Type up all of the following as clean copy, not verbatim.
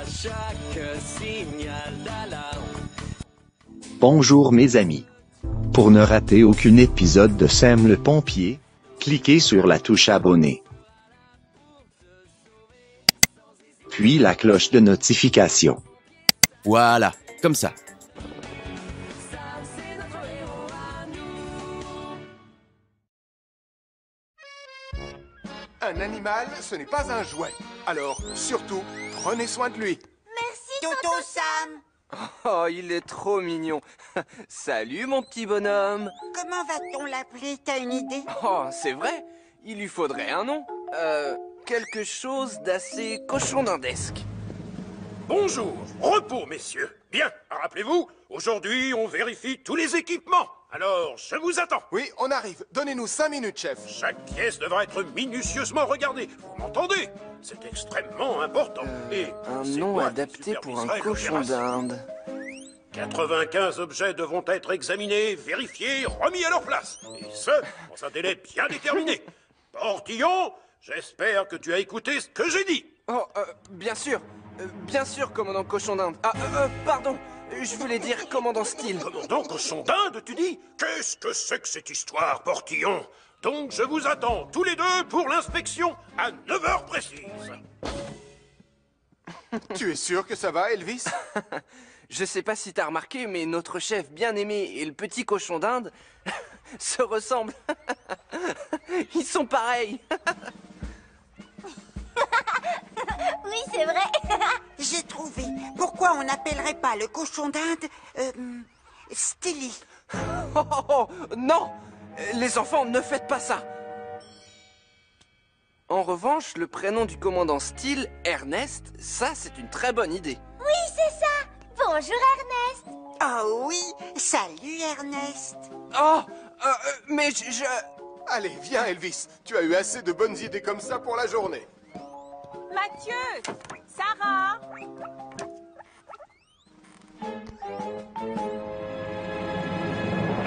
chaque signal d'alarme. Bonjour mes amis. Pour ne rater aucun épisode de Sam le Pompier, cliquez sur la touche abonner. Puis la cloche de notification. Voilà, comme ça. Un animal, ce n'est pas un jouet. Alors, surtout, prenez soin de lui. Merci, Toto Sam. Oh, il est trop mignon. Salut, mon petit bonhomme. Comment va-t-on l'appeler? T'as une idée? Oh, c'est vrai. Il lui faudrait un nom. Quelque chose d'assez cochondindesque. Bonjour, repos, messieurs. Bien, rappelez-vous, aujourd'hui, on vérifie tous les équipements. Alors, je vous attends. Oui, on arrive. Donnez-nous 5 minutes, chef. Chaque pièce devra être minutieusement regardée. Vous m'entendez? C'est extrêmement important. Et Un c'est nom moi qui adapté pour un superviserai cochon l'opération. d'Inde. 95 objets devront être examinés, vérifiés, remis à leur place. Et ce, dans un délai bien déterminé. Portillon, j'espère que tu as écouté ce que j'ai dit. Oh, bien sûr. Bien sûr, commandant cochon d'Inde. Pardon. Je voulais dire commandant Steele. Commandant cochon d'Inde, tu dis? Qu'est-ce que c'est que cette histoire, Portillon? Donc je vous attends tous les deux pour l'inspection à 9 h précises. Tu es sûr que ça va, Elvis? Je sais pas si t'as remarqué, mais notre chef bien-aimé et le petit cochon d'Inde se ressemblent. Ils sont pareils. Oui, c'est vrai. J'ai trouvé. Pourquoi on n'appellerait pas le cochon d'Inde Steely? Oh, non! Les enfants, ne faites pas ça! En revanche, le prénom du commandant Steele, Ernest, ça c'est une très bonne idée. Oui, c'est ça. Bonjour, Ernest. Oh oui, salut, Ernest. Oh! Mais je... Allez, viens, Elvis. Tu as eu assez de bonnes idées comme ça pour la journée. Mathieu! Sarah!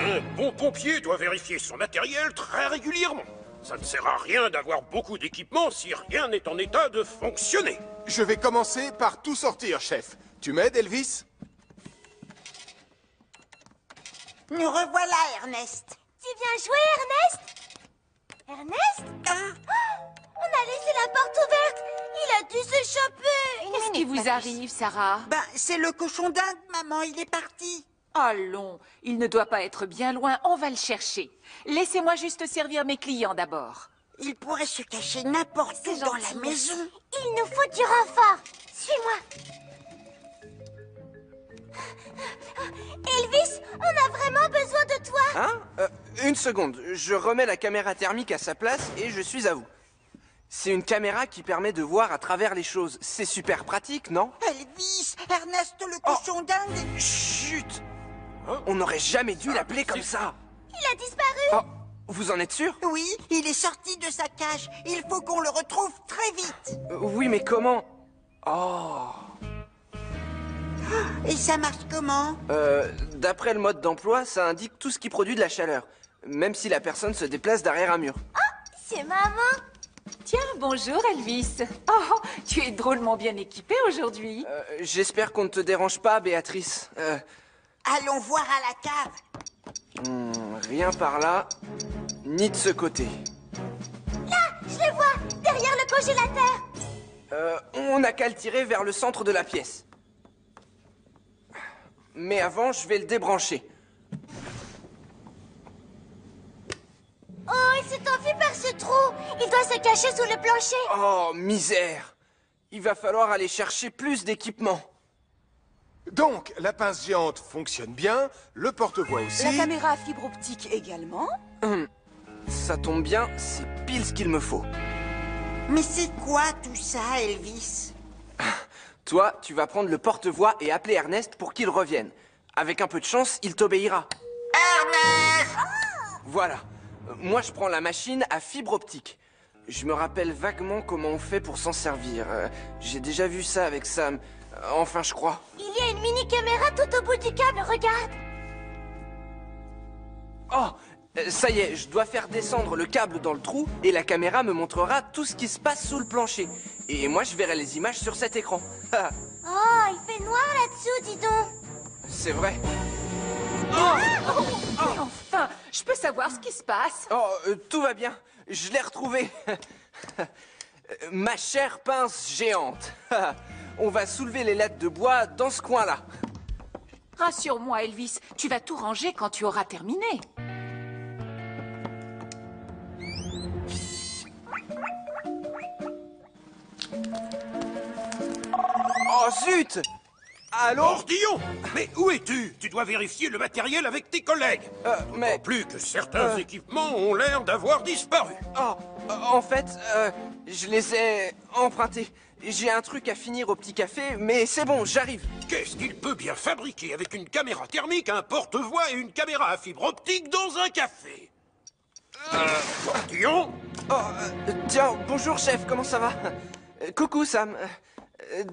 Un bon pompier doit vérifier son matériel très régulièrement. Ça ne sert à rien d'avoir beaucoup d'équipements si rien n'est en état de fonctionner. Je vais commencer par tout sortir, chef. Tu m'aides, Elvis? Nous revoilà, Ernest. Tu viens jouer, Ernest? Ernest? On a laissé la porte ouverte. Il a dû s'échapper. Qu'est-ce qui vous arrive, Sarah? Ben, c'est le cochon d'Inde, maman, il est parti. Allons, il ne doit pas être bien loin, on va le chercher. Laissez-moi juste servir mes clients d'abord. Il pourrait se cacher n'importe où dans la maison. Il nous faut du renfort. Suis-moi. Elvis, on a vraiment besoin de toi. Hein? Une seconde, je remets la caméra thermique à sa place et je suis à vous. C'est une caméra qui permet de voir à travers les choses. C'est super pratique, non? Elvis, Ernest le cochon d'Inde. Chut! On n'aurait jamais dû l'appeler comme ça. Il a disparu. Oh, vous en êtes sûr? Oui, il est sorti de sa cage. Il faut qu'on le retrouve très vite. Oui, mais comment? Oh... Et ça marche comment? D'après le mode d'emploi, ça indique tout ce qui produit de la chaleur. Même si la personne se déplace derrière un mur. C'est maman. Tiens, bonjour Elvis. Oh, tu es drôlement bien équipé aujourd'hui. J'espère qu'on ne te dérange pas, Béatrice. Allons voir à la cave. Rien par là, ni de ce côté. Là, je les vois, derrière le congélateur. On n'a qu'à le tirer vers le centre de la pièce. Mais avant, je vais le débrancher. Oh, il s'est enfui par ce trou. Il doit se cacher sous le plancher. Oh, misère! Il va falloir aller chercher plus d'équipements. Donc, la pince géante fonctionne bien, le porte-voix aussi. La caméra à fibre optique également. Ça tombe bien, c'est pile ce qu'il me faut. Mais c'est quoi tout ça, Elvis? Toi, tu vas prendre le porte-voix et appeler Ernest pour qu'il revienne. Avec un peu de chance, il t'obéira. Ernest! Voilà. Moi, je prends la machine à fibre optique. Je me rappelle vaguement comment on fait pour s'en servir. J'ai déjà vu ça avec Sam. Enfin, je crois. Il y a une mini-caméra tout au bout du câble, regarde. Oh, ça y est, je dois faire descendre le câble dans le trou et la caméra me montrera tout ce qui se passe sous le plancher. Et moi, je verrai les images sur cet écran. Oh, il fait noir là-dessous, dis donc. C'est vrai. Mais enfin, je peux savoir ce qui se passe? Tout va bien. Je l'ai retrouvé. Ma chère pince géante. On va soulever les lattes de bois dans ce coin-là. Rassure-moi, Elvis, tu vas tout ranger quand tu auras terminé. Oh zut! Allô? Portillon! Mais où es-tu? Tu dois vérifier le matériel avec tes collègues. Mais... En plus que certains équipements ont l'air d'avoir disparu. En fait, je les ai empruntés. J'ai un truc à finir au petit café, mais c'est bon, j'arrive. Qu'est-ce qu'il peut bien fabriquer avec une caméra thermique, un porte-voix et une caméra à fibre optique dans un café? Portillon? Tiens, bonjour chef, comment ça va? Coucou Sam.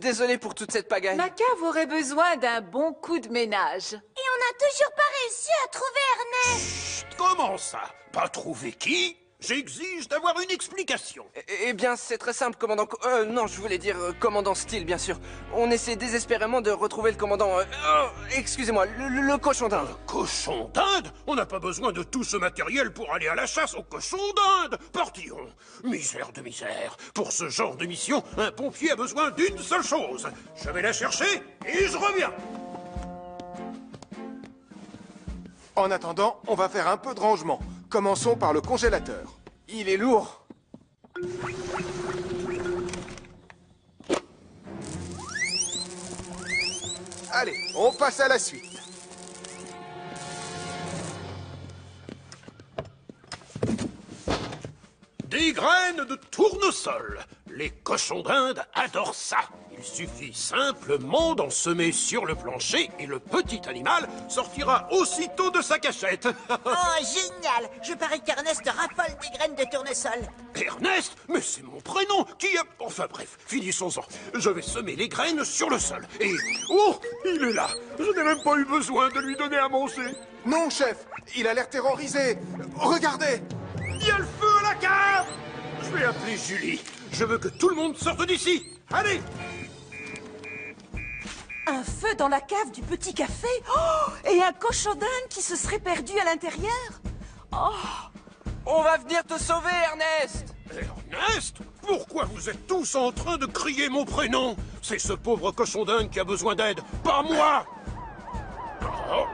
Désolé pour toute cette pagaille. Ma cave aurait besoin d'un bon coup de ménage. Et on n'a toujours pas réussi à trouver Ernest. Chut, comment ça? Pas trouver qui? J'exige d'avoir une explication. Eh bien, c'est très simple, commandant... non, je voulais dire commandant Steele, bien sûr. On essaie désespérément de retrouver le commandant... excusez-moi, le cochon d'Inde. Un cochon d'Inde? On n'a pas besoin de tout ce matériel pour aller à la chasse au cochon d'Inde. Portillon, misère de misère. Pour ce genre de mission, un pompier a besoin d'une seule chose. Je vais la chercher et je reviens. En attendant, on va faire un peu de rangement. Commençons par le congélateur. Il est lourd. Allez, on passe à la suite. Des graines de tournesol. Les cochons d'Inde adorent ça. Il suffit simplement d'en semer sur le plancher et le petit animal sortira aussitôt de sa cachette. Oh, génial! Je parie qu'Ernest raffole des graines de tournesol. Ernest? Mais c'est mon prénom qui a... Enfin bref, finissons-en. Je vais semer les graines sur le sol. Et... Oh, il est là. Je n'ai même pas eu besoin de lui donner à manger. Non, chef, il a l'air terrorisé. Regardez! Il y a le feu à la cave! Je vais appeler Julie. Je veux que tout le monde sorte d'ici. Allez! Un feu dans la cave du petit café? Oh! Et un cochon d'Inde qui se serait perdu à l'intérieur? Oh! On va venir te sauver, Ernest! Ernest? Pourquoi vous êtes tous en train de crier mon prénom? C'est ce pauvre cochon d'Inde qui a besoin d'aide, pas moi! Oh.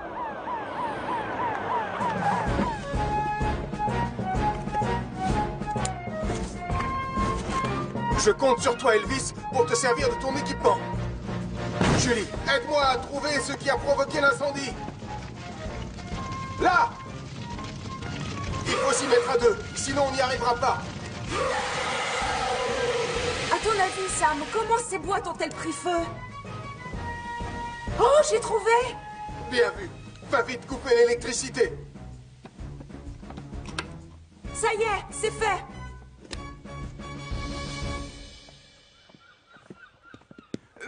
Je compte sur toi, Elvis, pour te servir de ton équipement. Julie, aide-moi à trouver ce qui a provoqué l'incendie. Là! Il faut s'y mettre à deux, sinon on n'y arrivera pas. À ton avis, Sam, comment ces boîtes ont-elles pris feu? Oh, j'ai trouvé! Bien vu. Va vite couper l'électricité. Ça y est, c'est fait!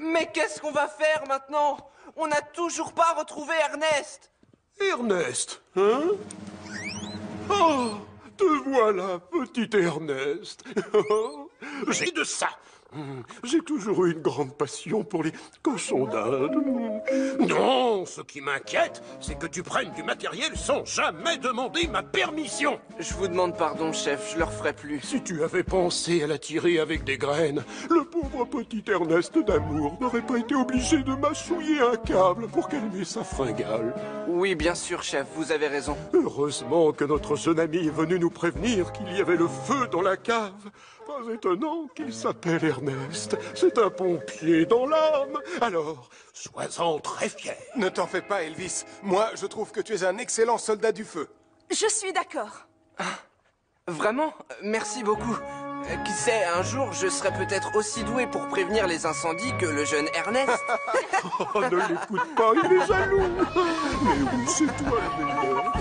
Mais qu'est-ce qu'on va faire maintenant? On n'a toujours pas retrouvé Ernest! Ernest, hein? Oh, te voilà, petit Ernest. J'ai de ça. J'ai toujours eu une grande passion pour les cochons d'Inde. Non, ce qui m'inquiète, c'est que tu prennes du matériel sans jamais demander ma permission. Je vous demande pardon, chef, je le referai plus. Si tu avais pensé à la tirer avec des graines, le pauvre petit Ernest d'amour n'aurait pas été obligé de mâchouiller un câble pour calmer sa fringale. Oui, bien sûr, chef, vous avez raison. Heureusement que notre jeune ami est venu nous prévenir qu'il y avait le feu dans la cave. Pas étonnant qu'il s'appelle Ernest. C'est un pompier dans l'âme. Alors, sois-en très fier. Ne t'en fais pas, Elvis. Moi, je trouve que tu es un excellent soldat du feu. Je suis d'accord. Vraiment? Merci beaucoup. Qui sait, un jour, je serai peut-être aussi doué pour prévenir les incendies que le jeune Ernest. Oh, ne l'écoute pas, il est jaloux. Mais oui, c'est toi le meilleur.